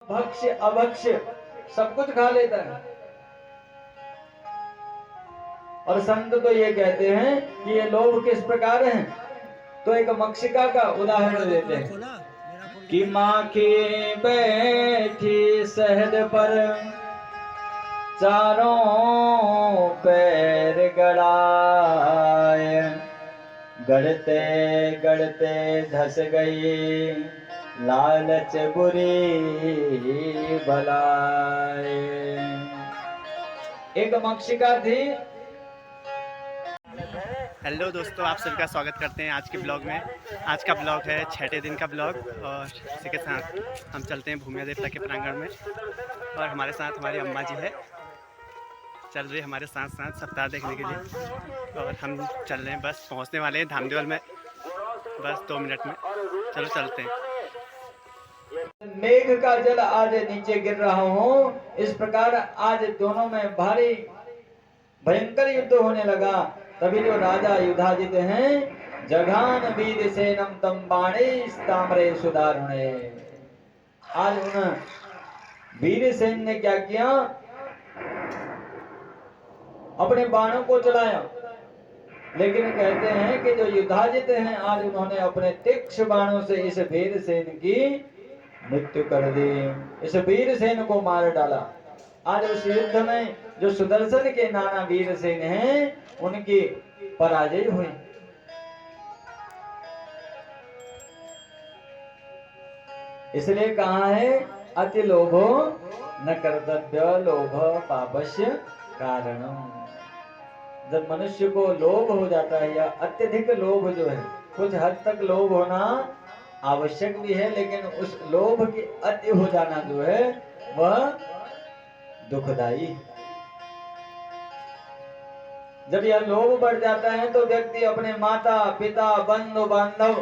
भक्ष्य अभक्ष्य सब कुछ खा लेता है। और संत तो ये कहते हैं कि ये लोभ किस प्रकार है। तो एक मक्षिका का उदाहरण देते हैं कि माखी बैठी शहद पर चारों पैर गड़ाए, गड़ते गड़ते धस गई लालच बुरी बलाए। एक मक्षिका थी। हेलो दोस्तों, आप सभी का स्वागत करते हैं आज के ब्लॉग में। आज का ब्लॉग है छठे दिन का ब्लॉग और इसी के साथ हम चलते हैं भूमिया देवता के प्रांगण में और हमारे साथ हमारी अम्मा जी है, चल रही हमारे साथ साथ सप्ताह देखने के लिए और हम चल रहे हैं, बस पहुंचने वाले हैं धामदेवल में बस 2 मिनट में। चलो चलते हैं। मेघ का जल आज नीचे गिर रहा हो, इस प्रकार आज दोनों में भारी भयंकर युद्ध होने लगा। तभी जो राजा युधाजित हैं, जघान वीर सेनम तम बाणे ताम्रे सुदारुणे। आज उन वीर सेन ने क्या किया, अपने बाणों को चलाया। लेकिन कहते हैं कि जो युधाजित हैं, आज उन्होंने अपने तीक्ष्ण बाणों से इस वीर सेन की मृत्यु कर दी, इस वीर सेन को मार डाला। आज उस युद्ध में जो सुदर्शन के नाना वीर सेन हैं, उनकी पराजय हुई। इसलिए कहा है अति लोभो न कर्तव्य लोभ पापस्य कारणम। जब मनुष्य को लोभ हो जाता है या अत्यधिक लोभ जो है, कुछ हद तक लोभ होना आवश्यक भी है, लेकिन उस लोभ के अति हो जाना जो है वह दुखदाई। जब यह लोभ बढ़ जाता है तो व्यक्ति अपने माता पिता बंधु बांधव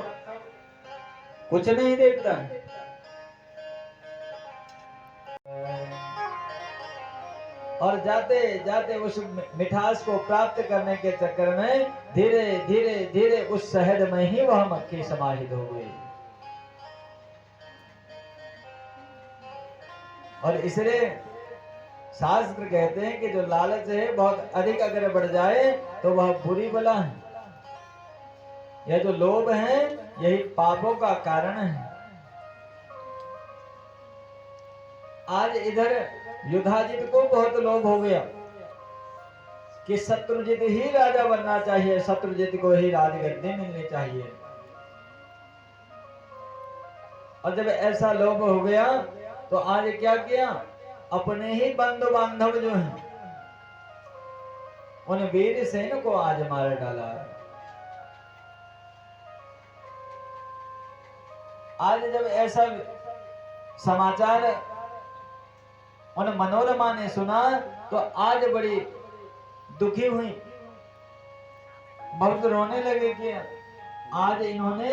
कुछ नहीं देखता है। और जाते जाते उस मिठास को प्राप्त करने के चक्कर में धीरे धीरे धीरे उस शहद में ही वह मक्खी समाहित हो गई। और इसलिए शास्त्र कहते हैं कि जो लालच है बहुत अधिक अगर बढ़ जाए तो वह बुरी बला है। यह जो लोभ है यही पापों का कारण है। आज इधर युधाजित को बहुत लोभ हो गया कि शत्रुजित ही राजा बनना चाहिए, शत्रुजित को ही राजगद्दी मिलनी चाहिए। और जब ऐसा लोभ हो गया तो आज क्या किया, अपने ही बंधु बांधव जो हैं उन वीर सेन को आज मार डाला। आज जब ऐसा समाचार उन मनोरमा ने सुना तो आज बड़ी दुखी हुई, बहुत रोने लगे कि आज इन्होंने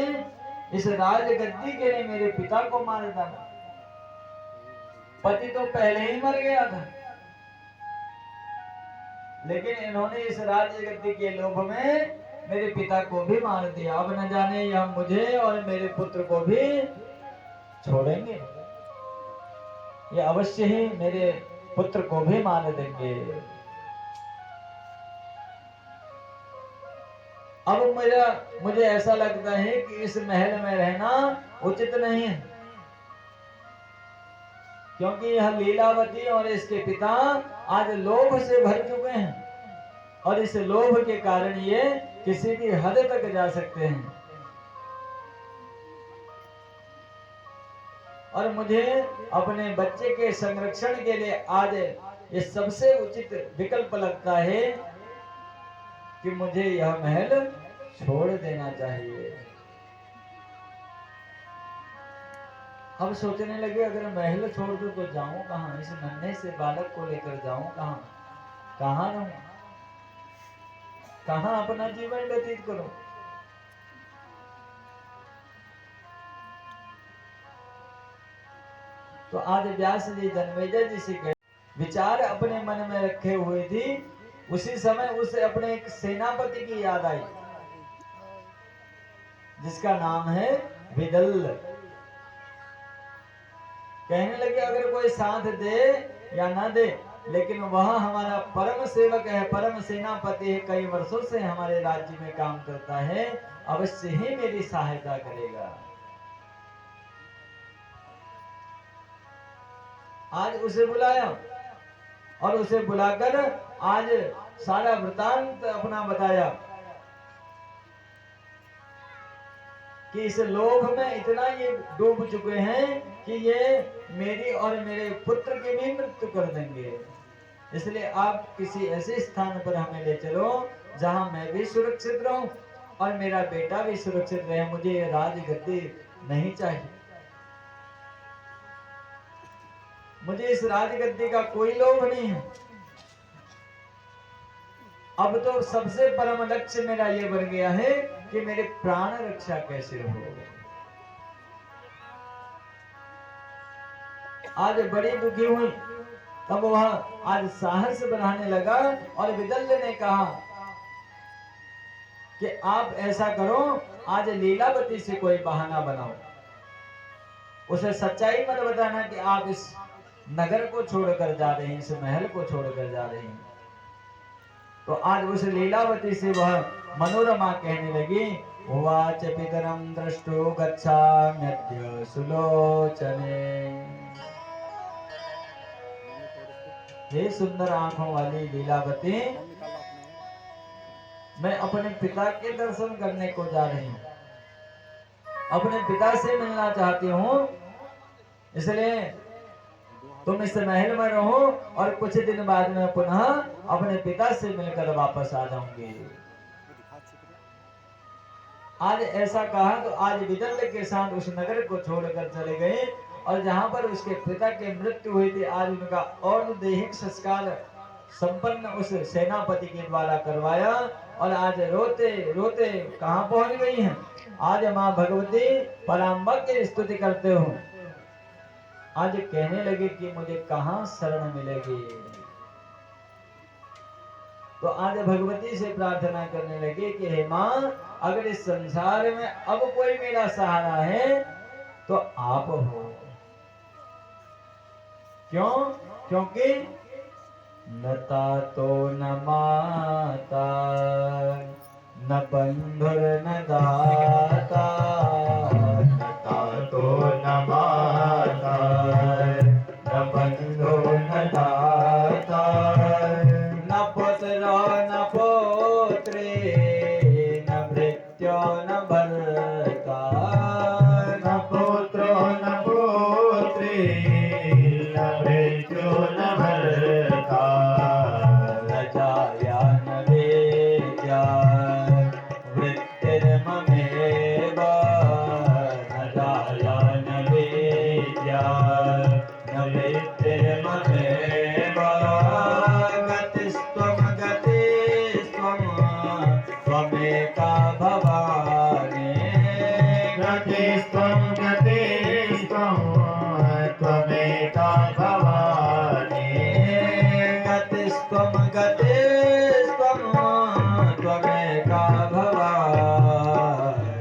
इस राजगद्दी के लिए मेरे पिता को मार डाला। पति तो पहले ही मर गया था, लेकिन इन्होंने इस राजगद्दी के लोभ में मेरे पिता को भी मार दिया। अब न जाने यह मुझे और मेरे पुत्र को भी छोड़ेंगे, ये अवश्य ही मेरे पुत्र को भी मार देंगे। अब मुझे ऐसा लगता है कि इस महल में रहना उचित नहीं है, क्योंकि यह लीलावती और इसके पिता आज लोभ से भर चुके हैं और इस लोभ के कारण ये किसी भी हद तक जा सकते हैं। और मुझे अपने बच्चे के संरक्षण के लिए आज ये सबसे उचित विकल्प लगता है कि मुझे यह महल छोड़ देना चाहिए। अब सोचने लगे अगर महल छोड़ दूं तो जाऊं कहां, इस नन्हे से बालक को लेकर जाऊं कहां, कहां रहूं, कहां अपना जीवन व्यतीत करूं। तो आज व्यास जी जन्मेजय जी से कहे, विचार अपने मन में रखे हुए थी, उसी समय उसे अपने एक सेनापति की याद आई जिसका नाम है विदल। कहने लगे अगर कोई साथ दे या ना दे, लेकिन वह हमारा परम सेवक है, परम सेनापति है, कई वर्षों से हमारे राज्य में काम करता है, अवश्य ही मेरी सहायता करेगा। आज उसे बुलाया और उसे बुलाकर आज सारा वृतांत अपना बताया कि इस लोभ में इतना ये डूब चुके हैं कि ये मेरी और मेरे पुत्र की भी मृत्यु कर देंगे। इसलिए आप किसी ऐसे स्थान पर हमें ले चलो जहां मैं भी सुरक्षित रहूं और मेरा बेटा भी सुरक्षित रहे। मुझे ये राजगद्दी नहीं चाहिए, मुझे इस राजगद्दी का कोई लोभ नहीं है। अब तो सबसे परम लक्ष्य मेरा ये बन गया है कि मेरे प्राण रक्षा कैसे हो। आज बड़ी दुखी हुई, तब वह आज साहस बढ़ाने लगा और विदल्य ने कहा कि आप ऐसा करो, आज लीलावती से कोई बहाना बनाओ, उसे सच्चाई मत बताना कि आप इस नगर को छोड़कर जा रहे हैं, इस महल को छोड़कर जा रहे हैं। तो आज उस लीलावती से वह मनोरमा कहने लगी, उवाच पितरम दृष्टो गच्छाम्यद्य सुलोचने। हे सुंदर आंखों वाली लीलावती, मैं अपने पिता के दर्शन करने को जा रही हूँ, अपने पिता से मिलना चाहती हूँ, इसलिए तुम इस महल में रहो और कुछ दिन बाद में पुनः अपने पिता से मिलकर वापस आ जाऊंगी। आज ऐसा कहा तो आज विदल्य के साथ उस नगर को छोड़कर चले गए और जहां पर उसके पिता की मृत्यु हुई थी, आज उनका और दैहिक संस्कार संपन्न उस सेनापति के द्वारा करवाया। और आज रोते रोते कहां पहुंच गई हैं? आज मां भगवती पराम्बा की स्तुति करते हो। आज कहने लगे कि मुझे कहां शरण मिलेगी। तो आज भगवती से प्रार्थना करने लगे कि हे मां, अगर इस संसार में अब कोई मेरा सहारा है तो आप हो। क्यों? क्योंकि न तातो न माता न बंधुर न दाता, न तातो न माता न बंधु न दाता, न पुत्र न पौत्रे न भृत्यो न भर्ता, न पुत्र न पौत्रे न भृत्यो न भर्ता, न जाया न वेद्या वृत्तिर्ममेव, न जाया न वेद्या न वृत्तिर्ममेव, गतिस्त्वं गतिस्त्वं त्वमेका भवानि, गतिस्त्वं गतिस्त्वं त्वमेका भवानि, गतिस्त्वं गतिस्त्वं त्वमेका भवानि।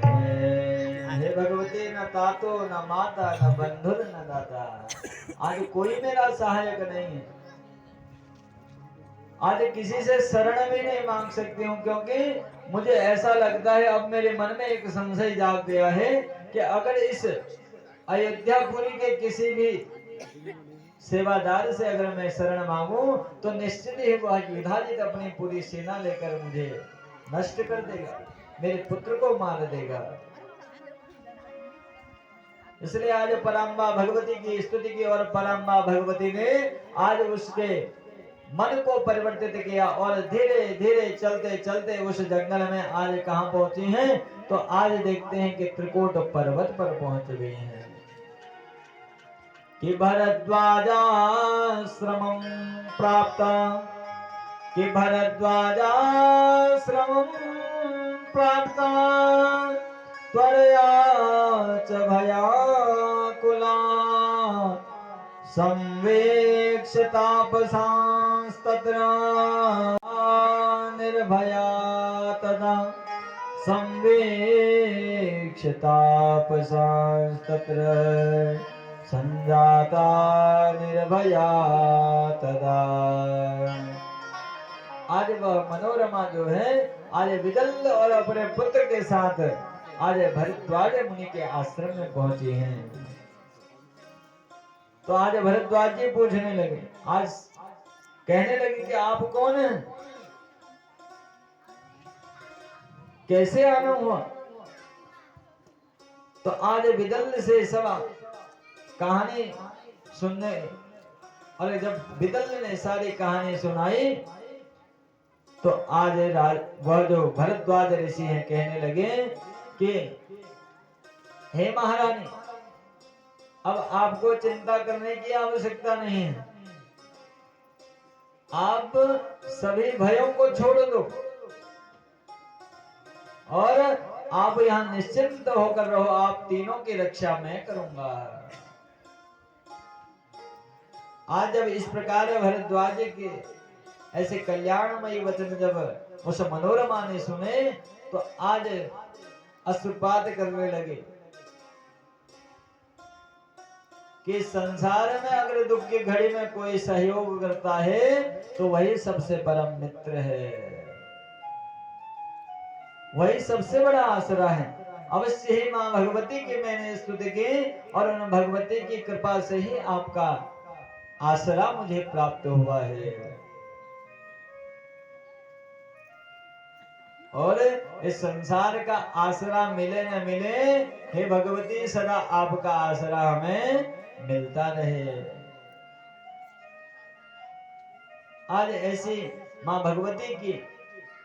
हे भगवती, न तातो न माता न बंधुर न दाता, आज कोई मेरा सहायक नहीं है। आज किसी से शरण भी नहीं मांग सकती हूँ, क्योंकि मुझे ऐसा लगता है, अब मेरे मन में एक संशय जाग गया है कि अगर इस अयोध्यापुरी के किसी भी सेवादार से अगर मैं शरण मांगू तो निश्चित ही वह युधाजित अपनी पूरी सेना लेकर मुझे नष्ट कर देगा, मेरे पुत्र को मार देगा। इसलिए आज पराम्बा भगवती की स्तुति की और पराम्बा भगवती ने आज उसके मन को परिवर्तित किया और धीरे धीरे चलते चलते उस जंगल में आज कहां पहुंची हैं? तो आज देखते हैं कि त्रिकोट पर्वत पर पहुंच गई हैं। कि भरद्वाजाश्रमं प्राप्ता, कि भरद्वाजाश्रमं प्राप्ता, त्वरया च भयाकुला, संवेक्ष्य तापसांस्तत्र निर्भया तदा, संवेक्ष्य तापसांस्तत्र संजाता निर्भया तदा। आज वह मनोरमा जो है आज विदल और अपने पुत्र के साथ आज भरद्वाज मुनि के आश्रम में पहुंची हैं। तो आज भरद्वाज जी पूछने लगे, आज कहने लगे कि आप कौन हैं, कैसे आना हुआ। तो आज विदल से सब कहानी सुनने, और जब विदल ने सारी कहानी सुनाई तो आज वह जो भरद्वाज ऋषि हैं कहने लगे कि हे महारानी, अब आपको चिंता करने की आवश्यकता नहीं है, आप सभी भयों को छोड़ दो और आप यहाँ निश्चिंत होकर रहो, आप तीनों की रक्षा मैं करूंगा। आज जब इस प्रकार भरद्वाज के ऐसे कल्याणमयी वचन जब उस मनोरमा ने सुने तो आज अश्रुपात करने लगे कि संसार में अगर दुख की घड़ी में कोई सहयोग करता है तो वही सबसे परम मित्र है, वही सबसे बड़ा आसरा है। अवश्य ही मां भगवती की मैंने स्तुति की और उन भगवती की कृपा से ही आपका आसरा मुझे प्राप्त हुआ है। और इस संसार का आसरा मिले न मिले, हे भगवती सदा आपका आसरा हमें मिलता रहे। आज ऐसी मां भगवती की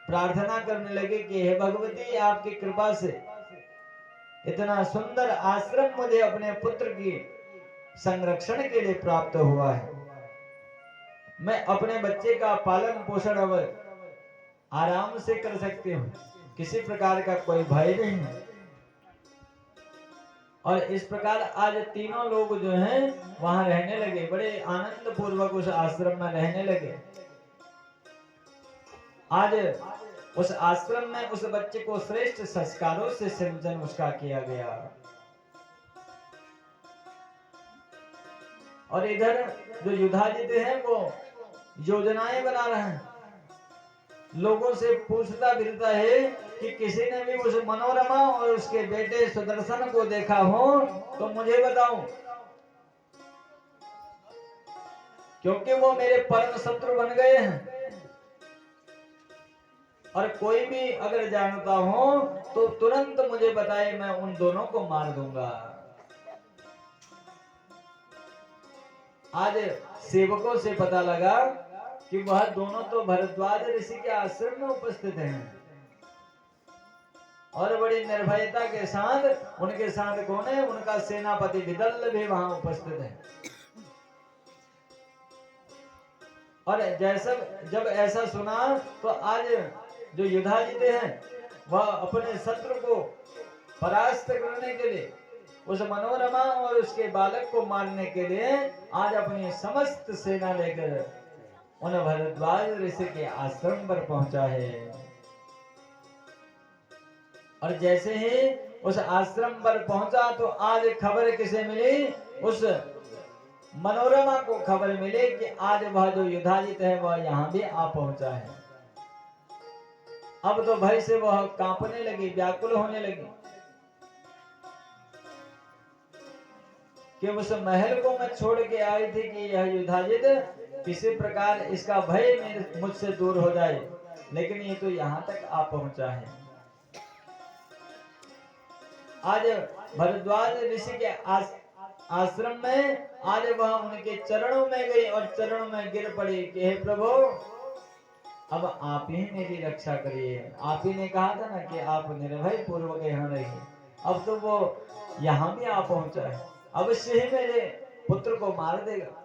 प्रार्थना करने लगे कि हे भगवती, आपकी कृपा से इतना सुंदर आश्रम मुझे अपने पुत्र की संरक्षण के लिए प्राप्त हुआ है। मैं अपने बच्चे का पालन पोषण अब आराम से कर सकती हूँ, किसी प्रकार का कोई भय नहीं है। और इस प्रकार आज तीनों लोग जो हैं वहां रहने लगे, बड़े आनंद पूर्वक उस आश्रम में रहने लगे। आज उस आश्रम में उस बच्चे को श्रेष्ठ संस्कारों से सिंचन उसका किया गया। और इधर जो युधाजित है वो योजनाएं बना रहे हैं, लोगों से पूछता फिरता है कि किसी ने भी उस मनोरमा और उसके बेटे सुदर्शन को देखा हो तो मुझे बताओ, क्योंकि वो मेरे परम शत्रु बन गए हैं। और कोई भी अगर जानता हो तो तुरंत मुझे बताए, मैं उन दोनों को मार दूंगा। आज सेवकों से पता लगा कि वह दोनों तो भरद्वाज ऋषि के आश्रम में उपस्थित हैं और बड़ी निर्भयता के साथ उनके साथ कौन है, उनका सेनापति विदल भी वहां उपस्थित है। और जैसा जब ऐसा सुना तो आज जो युधाजित हैं वह अपने शत्रु को परास्त करने के लिए, उस मनोरमा और उसके बालक को मारने के लिए आज अपनी समस्त सेना लेकर उन भरद्वाज ऋषि के आश्रम पर पहुंचा है। और जैसे ही उस आश्रम पर पहुंचा तो आज खबर किसे मिली, उस मनोरमा को खबर मिली कि आज वह जो युधाजित है वह यहाँ भी आ पहुंचा है। अब तो भय से वह कांपने लगी, व्याकुल होने लगी कि उस महल को मैं छोड़ के आई थी कि यह युधाजित किसी प्रकार इसका भय मुझसे दूर हो जाए, लेकिन ये तो यहाँ तक आ पहुंचा है। आज भरद्वाज ऋषि के आश्रम में आज वह उनके चरणों में गई और चरणों में गिर पड़ी कि हे प्रभु, अब आप ही मेरी रक्षा करिए। आप ही ने कहा था ना कि आप निर्भय पूर्वक यहाँ रहिए, अब तो वो यहाँ भी आ पहुंचा है, अवश्य ही मेरे पुत्र को मार देगा।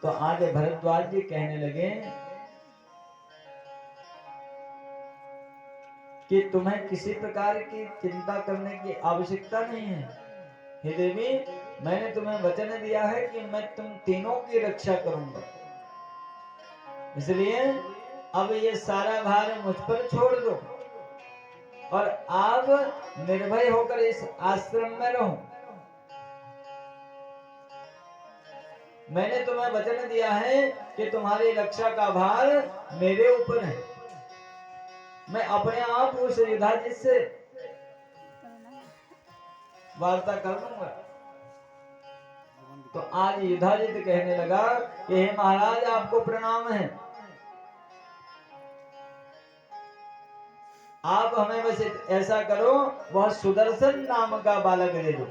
तो आज भरद्वाज जी कहने लगे कि तुम्हें किसी प्रकार की चिंता करने की आवश्यकता नहीं है। हे देवी, मैंने तुम्हें वचन दिया है कि मैं तुम तीनों की रक्षा करूंगा, इसलिए अब ये सारा भार मुझ पर छोड़ दो और आप निर्भय होकर इस आश्रम में रहो। मैंने तुम्हें वचन दिया है कि तुम्हारी रक्षा का भार मेरे ऊपर है। मैं अपने आप उस युधाजित से वार्ता कर लूंगा। तो आज युधाजित कहने लगा कि हे महाराज, आपको प्रणाम है। आप हमें बस ऐसा करो, वह सुदर्शन नाम का बालक दे दो।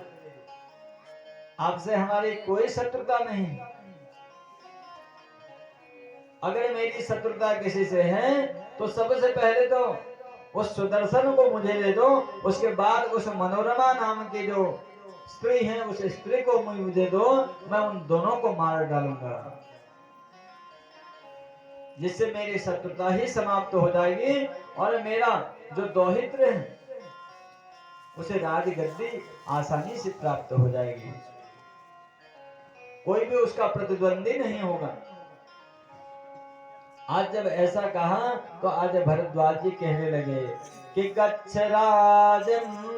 आपसे हमारी कोई शत्रुता नहीं। अगर मेरी शत्रुता किसी से है तो सबसे पहले तो उस सुदर्शन को मुझे दे दो, उसके बाद उस मनोरमा नाम की जो स्त्री है उस स्त्री को मुझे दो। मैं उन दोनों को मार डालूंगा, जिससे मेरी शत्रुता ही समाप्त हो जाएगी और मेरा जो दौहित्र है उसे राजगद्दी आसानी से प्राप्त हो जाएगी। कोई भी उसका प्रतिद्वंदी नहीं होगा। आज जब ऐसा कहा तो आज भरद्वाज जी कहने लगे कि गच्छ राजन्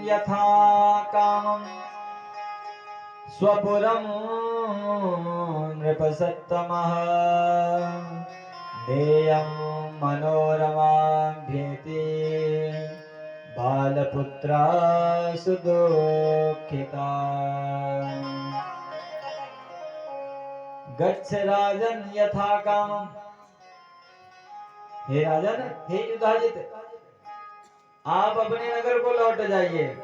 यथा कामं स्वपुरं नृपसत्तमः देयं मनोरमाभ्येति बालपुत्रा सुदुःखिता। गच्छ राजन् यथा कामं, हे राजन, हे युधाजित, आप अपने नगर को लौट जाइए।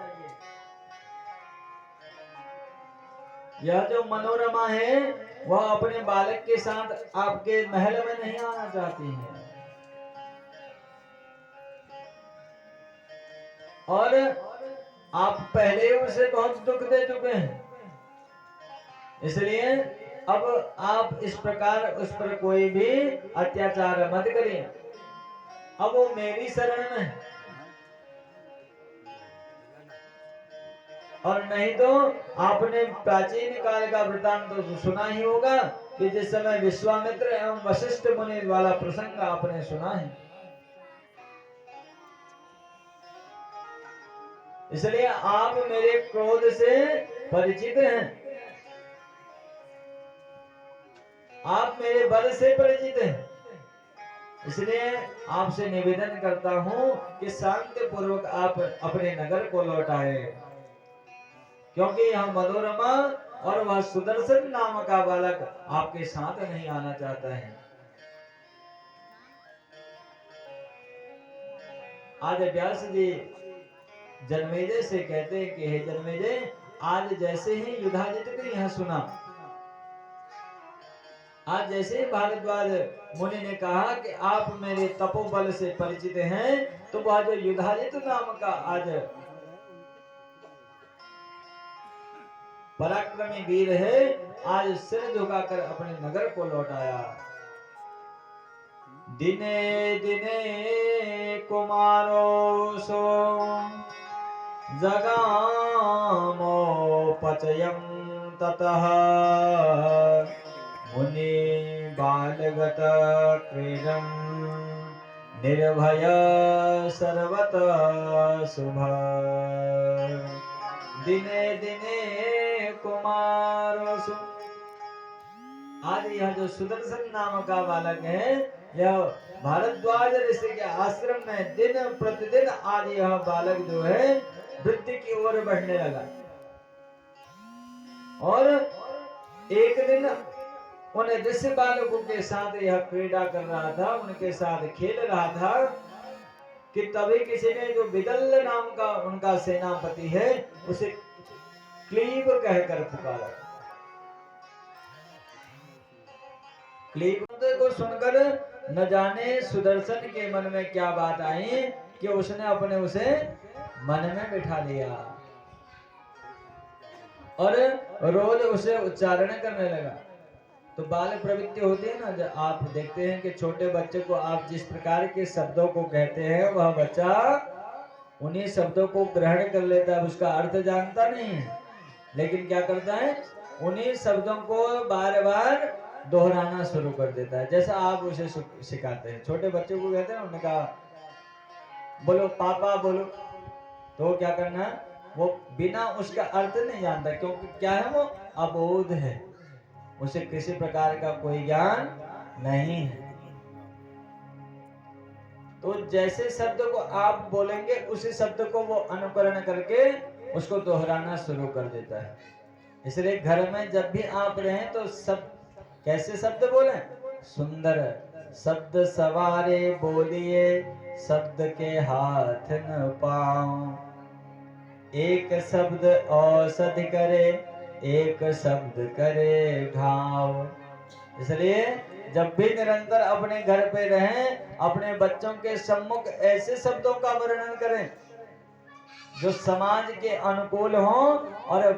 यह जो मनोरमा है वह अपने बालक के साथ आपके महल में नहीं आना चाहती है, और आप पहले उसे बहुत दुख दे चुके हैं। इसलिए अब आप इस प्रकार उस पर कोई भी अत्याचार मत करिए। अब वो मेरी शरण में है। और नहीं तो आपने प्राचीन काल का वृतांत तो सुना ही होगा कि जिस समय विश्वामित्र एवं वशिष्ठ मुनि वाला प्रसंग आपने सुना है। इसलिए आप मेरे क्रोध से परिचित हैं, आप मेरे बल से परिचित हैं। इसलिए आपसे निवेदन करता हूं कि शांति पूर्वक आप अपने नगर को लौट आए, क्योंकि यह मनोरमा और वह सुदर्शन नाम का बालक आपके साथ नहीं आना चाहता है। आज व्यास जी जन्मेजय से कहते हैं कि हे जन्मेजय, आज जैसे ही युधाजित ने यह सुना, आज जैसे भारद्वाज मुनि ने कहा कि आप मेरे तपोबल से परिचित हैं, तो वह जो युधाजित नाम का आज पराक्रमी वीर है, आज सिर झुकाकर अपने नगर को लौट आया। दिने दिने कुमारो सो जगामो पचयं ततः मुनि बालगत क्रीडं निर्भय सर्वत शुभ। दिने दिने कुमारोसु, आज यह जो सुदर्शन नाम का बालक है, यह भारद्वाज ऋषि के आश्रम में दिन प्रतिदिन आज यह बालक जो है वृद्धि की ओर बढ़ने लगा। और एक दिन उन ऋषि बालकों के साथ यह क्रीड़ा कर रहा था, उनके साथ खेल रहा था कि तभी किसी ने जो विदल नाम का उनका सेनापति है उसे क्लीब कहकर पुकारा। क्लीब को सुनकर न जाने सुदर्शन के मन में क्या बात आई कि उसने अपने उसे मन में बिठा लिया और रोज उसे उच्चारण करने लगा। तो बाल प्रवृत्ति होती है ना, जब आप देखते हैं कि छोटे बच्चे को आप जिस प्रकार के शब्दों को कहते हैं वह बच्चा उन्हीं शब्दों को ग्रहण कर लेता है, उसका अर्थ जानता नहीं है, लेकिन क्या करता है, उन्हीं शब्दों को बार बार दोहराना शुरू कर देता है। जैसा आप उसे सिखाते हैं, छोटे बच्चे को कहते हैं उन्होंने कहा बोलो पापा बोलो, तो क्या करना है, वो बिना उसका अर्थ नहीं जानता, क्योंकि क्या है, वो अबोध है। उसे किसी प्रकार का कोई ज्ञान नहीं है। तो जैसे शब्द को आप बोलेंगे उसी शब्द को वो अनुकरण करके उसको दोहराना शुरू कर देता है। इसलिए घर में जब भी आप रहें तो सब कैसे शब्द बोलें? सुंदर शब्द सवारे बोलिए, शब्द के हाथ न पाओ। एक शब्द औषधि करे, एक शब्द करे घाव। इसलिए जब भी निरंतर अपने घर पे रहें, अपने बच्चों के सम्मुख ऐसे शब्दों का वर्णन करें जो समाज के अनुकूल हों और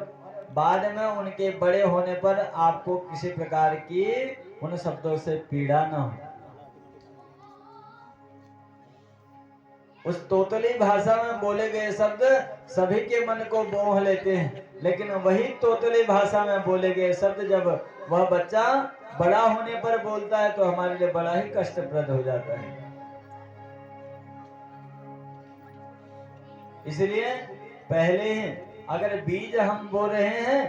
बाद में उनके बड़े होने पर आपको किसी प्रकार की उन शब्दों से पीड़ा न हो। उस तोतली भाषा में बोले गए शब्द सभी के मन को मोह लेते हैं, लेकिन वही तोतली भाषा में बोले गए शब्द जब वह बच्चा बड़ा होने पर बोलता है तो हमारे लिए बड़ा ही कष्टप्रद हो जाता है। इसलिए पहले ही अगर बीज हम बो रहे हैं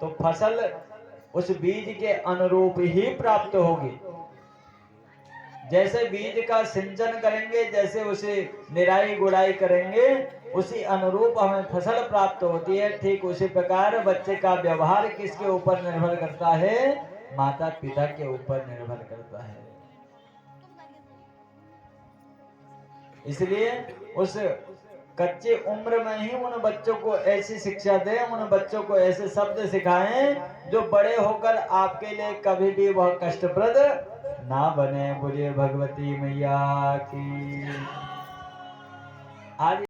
तो फसल उस बीज के अनुरूप ही प्राप्त होगी। जैसे बीज का सिंचन करेंगे, जैसे उसे निराई गुड़ाई करेंगे, उसी अनुरूप हमें फसल प्राप्त होती है। ठीक उसी प्रकार बच्चे का व्यवहार किसके ऊपर निर्भर करता है? माता पिता के ऊपर निर्भर करता है। इसलिए उस कच्चे उम्र में ही उन बच्चों को ऐसी शिक्षा दें, उन बच्चों को ऐसे शब्द सिखाएं जो बड़े होकर आपके लिए कभी भी वह कष्टप्रद ना बने। बोलिए भगवती मैया की। आज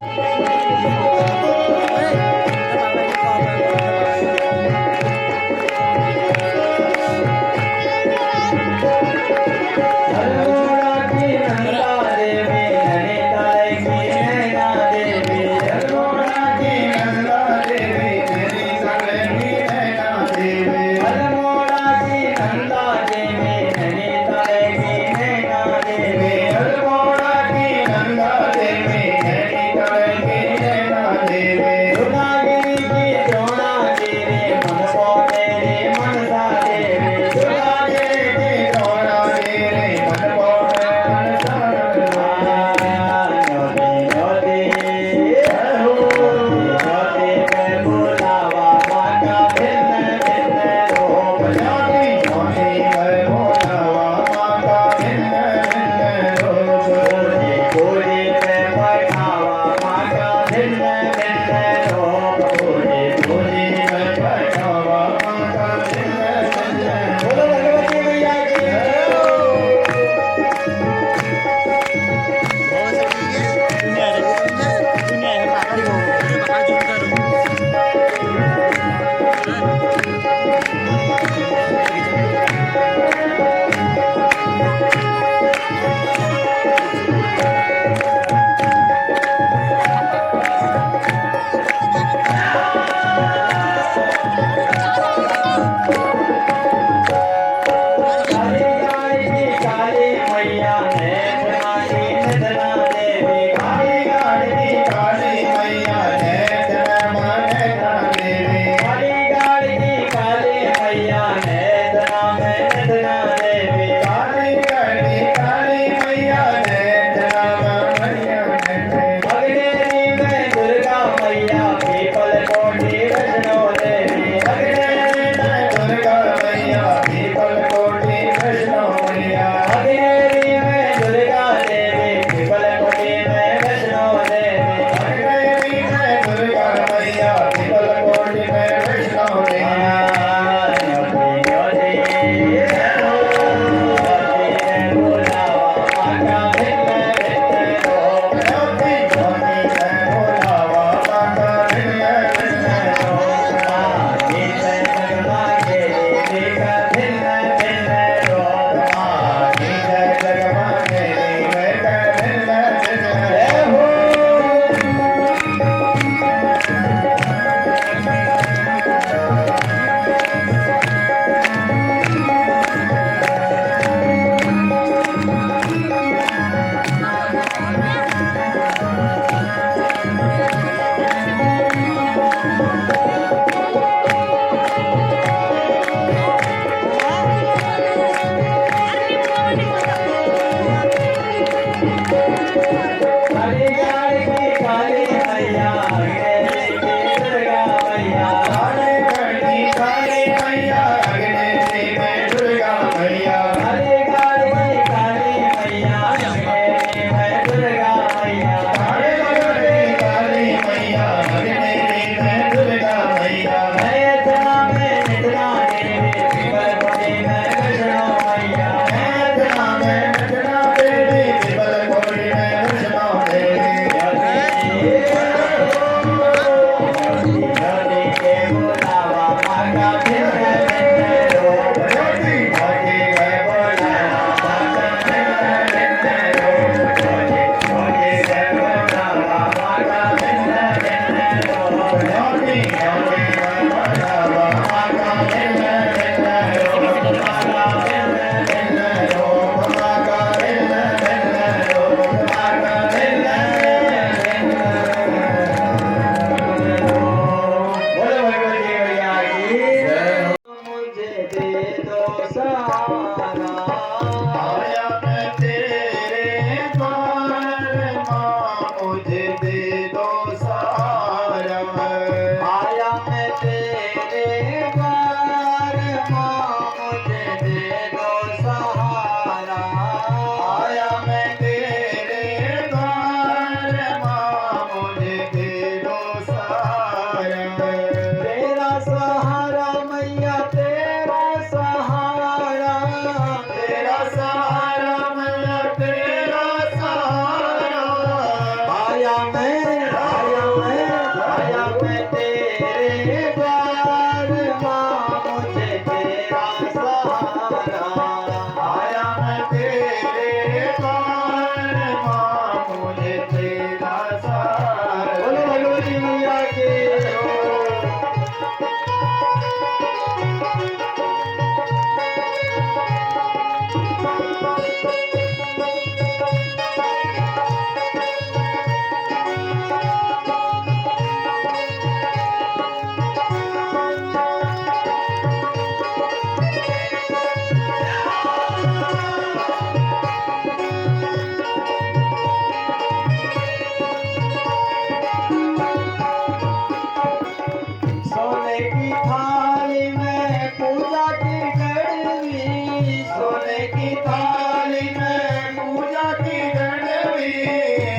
थाली में पूजा की गड़वी,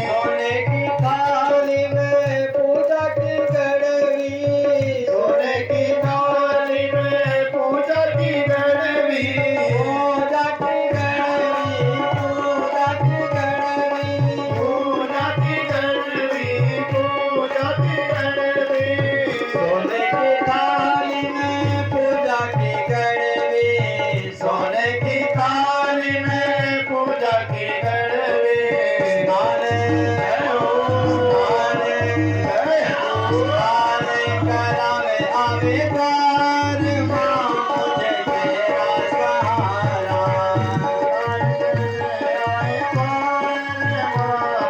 सोने की थाली में पूजा की गड़वी, सोने की थाली में पूजा की गड़वी, पूजा की गड़वी, पूजा की गड़वी, पूजा की गड़वी, पूजा की गड़वी, सोने की थाली में पूजा की गड़वी, सोने की थाली में पूजा की गड़वी, स्नान करावे आवेदार माँ मुझे तेरा सहारा,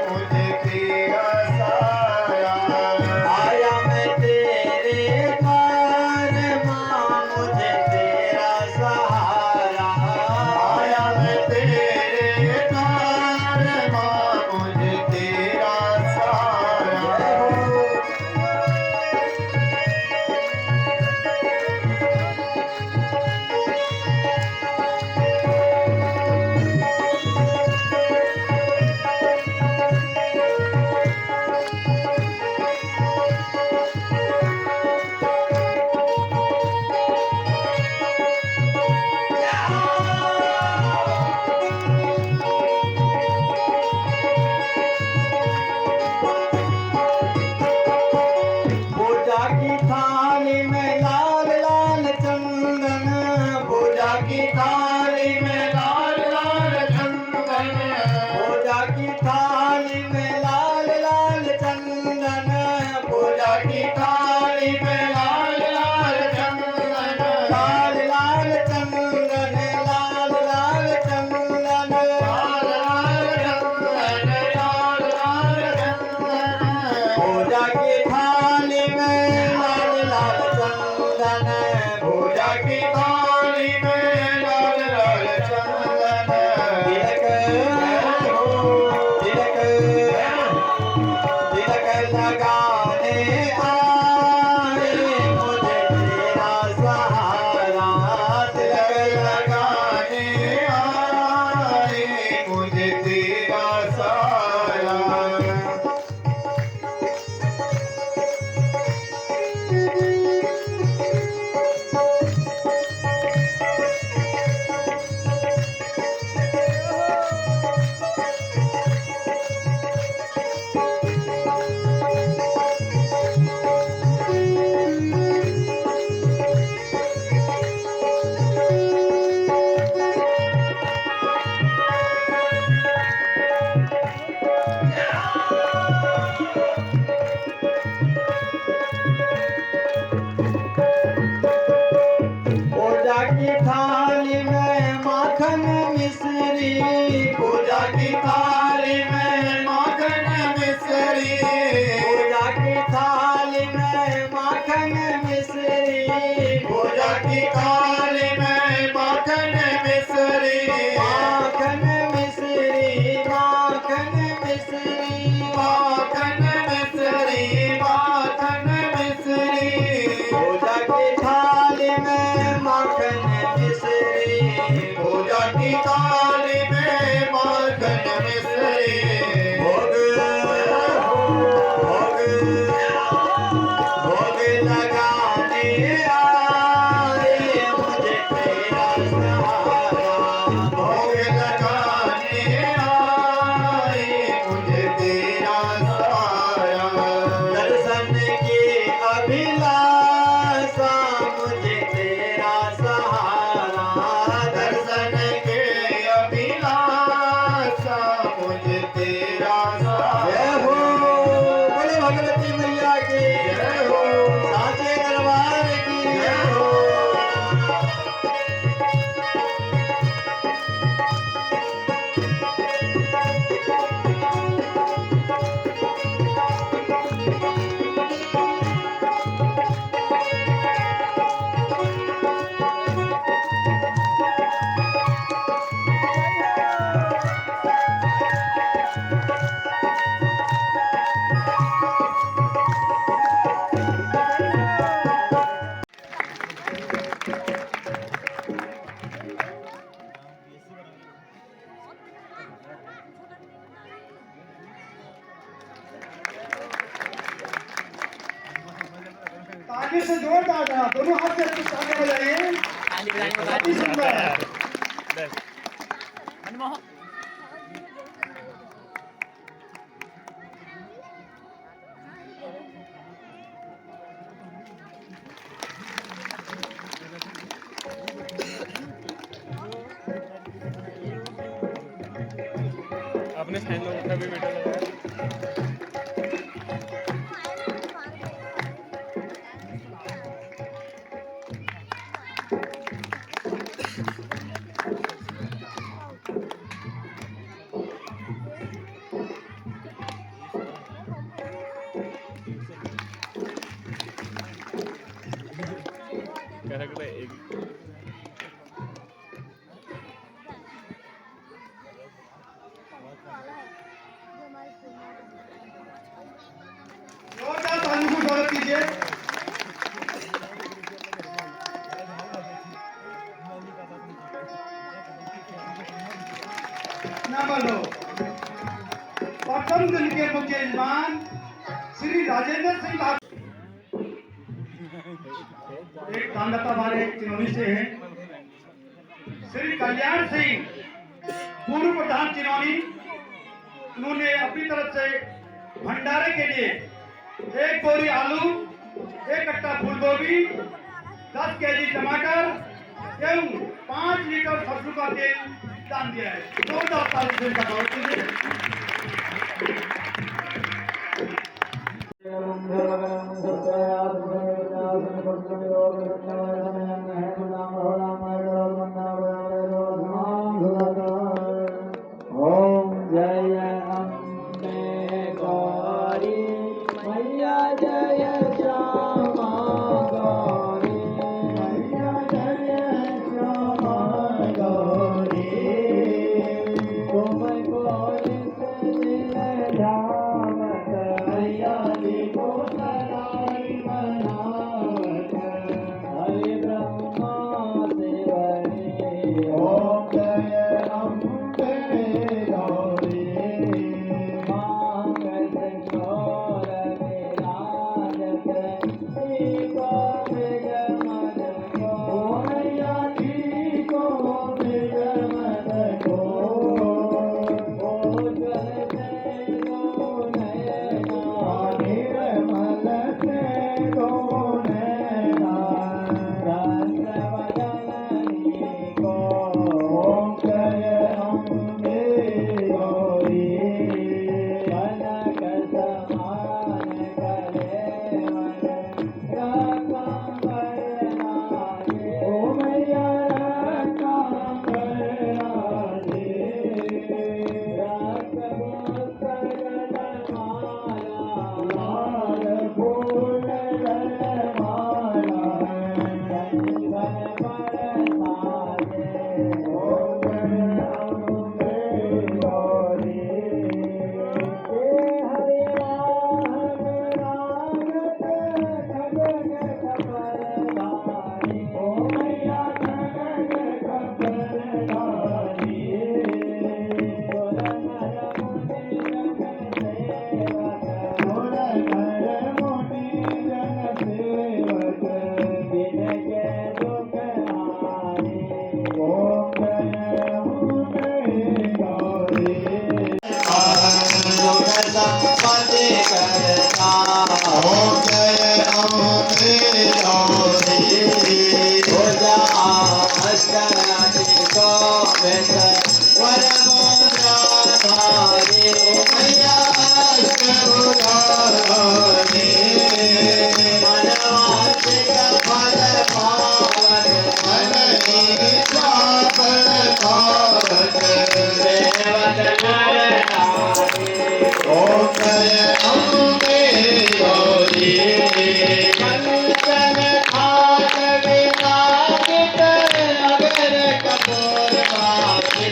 मुझे तेरा साया, आया मैं तेरे द्वार माँ मुझे तेरा सहारा, आया मैं तेरे द्वार माँ मुझे तेरा साया। पूजा की थाली में लाल लाल चंदन, पूजा की थाली में लाल लाल चंदन, पूजा की थाली में लाल लाल चंदन, पूजा की थाली में लाल लाल चंदन, लाल लाल चंदन, लाल लाल चंदन, लाल लाल चंदन, लाल लाल चंदन, पूजा की थाली में लाल लाल चंदन, पूजा की थाली में लाल लाल चंदन, तिलक तिलक तिलक लगाने आए मुझे तेरा सहारा, तिलक लगाने आए मुझे तेरा साया। पूजा की थाली में माखन मिश्री, पूजा की थाली में माखन मिश्री, पूजा की थाली में माखन मिश्री, पूजा की थाली में माखन मिश्री, माखन मिश्री, माखन मिश्री, माखन मिश्री, माखन मिश्री, पूजा की थाली में माखन मिश्री, पूजा की थाली में माखन मिश्री, भोग भोग भोग लगाने आए मुझे तेरा सहारा, भोग लगाने आए मुझे तेरा साया। दर्शन की अभिलाषा मुझे तेरा सहारा, दर्शन के अभिलाषा मुझे तेरा साया। जय हो बोले भगवती मैया की, जय हो, साचे दरबार की जय हो। अपने फैन लोगों का भी वीडियो लगाया। कह सकते हैं एक जोरदार तालियों से स्वागत कीजिए। नंबर 2 प्रथम दिन के मुख्य यजमान श्री राजेंद्र सिंह एक दानदाता हमारे चिनौनी से हैं। श्री कल्याण सिंह पूर्व प्रधान चिनौनी, उन्होंने अपनी तरफ से भंडारे के लिए 1 बोरी आलू, 1 कट्टा फूलगोभी, 10 केजी टमाटर एवं 5 लीटर सरसों का तेल दान दिया है। जोरदार ताली से इनका स्वागत कीजिए। ओम जय अम्बे गौरी मैया, जय श्यामा गौरी मैया, जय श्यामा गौरी। तुम गौरी से मिल जावत मैया जी को सदाई मनावत। हरि ब्रह्मा शिवरी ओम जय अम्बे गौरी। मांगल चोर विराजत श्री गोविंद को मैया जी को विगमद को। ओ जल से दो नैना निर्मल से दो नैना रंगवदनी को। ओम जय अम्बे गौरी कनक समान कलेवर रत्नांबर लागे। ओ मैया रत्नांबर लागे। रत्नपुष्कर गलमाला लाल फूल गलमाला कंगन बरसाए। ओम जय अम्बे गौरी। हरि राम रागत खगन खबरदारी। ओ मैया खगन खबरदारी। सुर नर मुनि जन सेवक सुर नर मुनि जन सेवक बिन के दुख हारे। ओम जय अम्बे गौरी। दुख संपत्ति करता। ओम जय अम्बे गौरी। पूजा अष्टरात्रि को बेत वर मुद्रा धारी। मैया अष्टभुजाधारी। मनवांछित फल पावत मन इच्छा फल पावत सेवक नर नारी। ओम जय अम्बे गौरी। कंचन थाल विराजित अगर कपूर बाजे।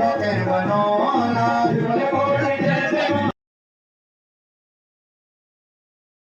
को कहवनो